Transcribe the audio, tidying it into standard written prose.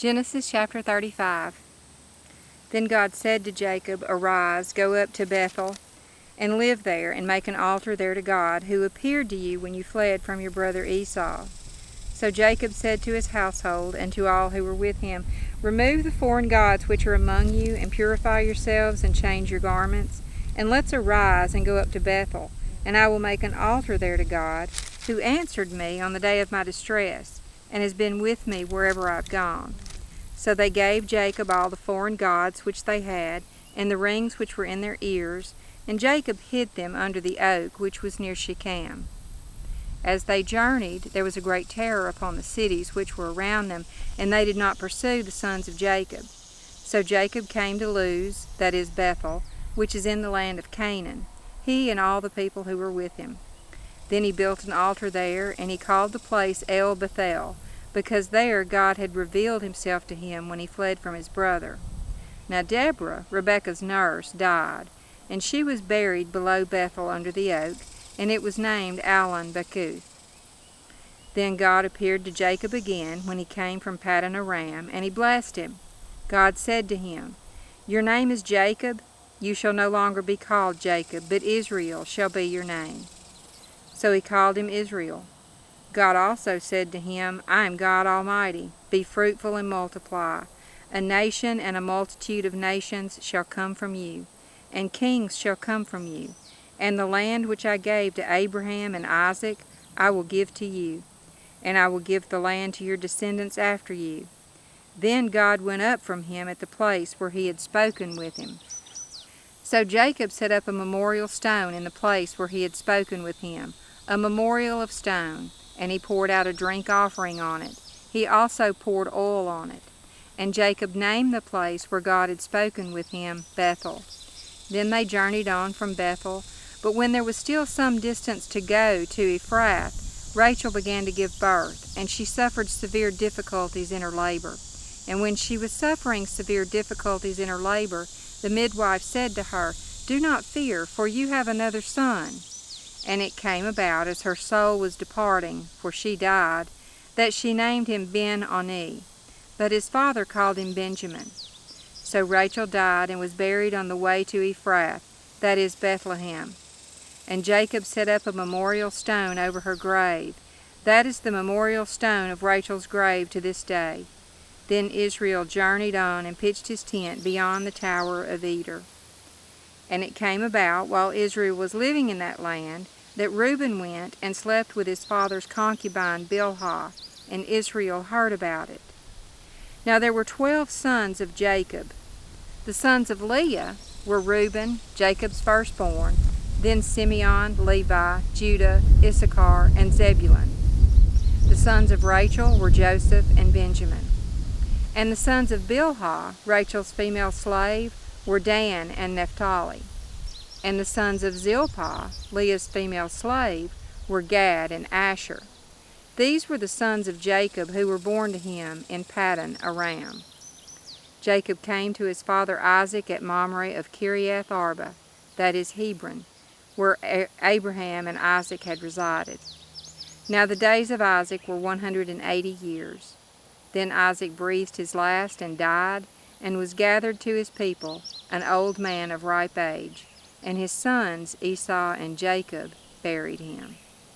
Genesis chapter 35. Then God said to Jacob, "Arise, go up to Bethel, and live there, and make an altar there to God, who appeared to you when you fled from your brother Esau." So Jacob said to his household and to all who were with him, "Remove the foreign gods which are among you, and purify yourselves, and change your garments, and let's arise and go up to Bethel, and I will make an altar there to God, who answered me on the day of my distress, and has been with me wherever I've gone." So they gave Jacob all the foreign gods which they had, and the rings which were in their ears, and Jacob hid them under the oak which was near Shechem. As they journeyed, there was a great terror upon the cities which were around them, and they did not pursue the sons of Jacob. So Jacob came to Luz, that is Bethel, which is in the land of Canaan, he and all the people who were with him. Then he built an altar there, and he called the place El Bethel, because there God had revealed himself to him when he fled from his brother. Now Deborah, Rebekah's nurse, died, and she was buried below Bethel under the oak, and it was named Allon Bacuth. Then God appeared to Jacob again when he came from Paddan Aram, and he blessed him. God said to him, "Your name is Jacob. You shall no longer be called Jacob, but Israel shall be your name." So he called him Israel. God also said to him, "I am God Almighty. Be fruitful and multiply. A nation and a multitude of nations shall come from you, and kings shall come from you. And the land which I gave to Abraham and Isaac I will give to you, and I will give the land to your descendants after you." Then God went up from him at the place where he had spoken with him. So Jacob set up a memorial stone in the place where he had spoken with him, a memorial of stone, and he poured out a drink offering on it. He also poured oil on it. And Jacob named the place where God had spoken with him Bethel. Then they journeyed on from Bethel, but when there was still some distance to go to Ephrath, Rachel began to give birth, and she suffered severe difficulties in her labor. And when she was suffering severe difficulties in her labor, the midwife said to her, "Do not fear, for you have another son." And it came about, as her soul was departing, for she died, that she named him Ben-Oni, but his father called him Benjamin. So Rachel died and was buried on the way to Ephrath, that is Bethlehem. And Jacob set up a memorial stone over her grave. That is the memorial stone of Rachel's grave to this day. Then Israel journeyed on and pitched his tent beyond the tower of Eder. And it came about, while Israel was living in that land, that Reuben went and slept with his father's concubine Bilhah, and Israel heard about it. Now there were 12 sons of Jacob. The sons of Leah were Reuben, Jacob's firstborn, then Simeon, Levi, Judah, Issachar, and Zebulun. The sons of Rachel were Joseph and Benjamin. And the sons of Bilhah, Rachel's female slave, were Dan and Naphtali. And the sons of Zilpah, Leah's female slave, were Gad and Asher. These were the sons of Jacob who were born to him in Paddan Aram. Jacob came to his father Isaac at Mamre of Kiriath Arba, that is Hebron, where Abraham and Isaac had resided. Now the days of Isaac were 180 years. Then Isaac breathed his last and died, and was gathered to his people, an old man of ripe age, and his sons Esau and Jacob buried him.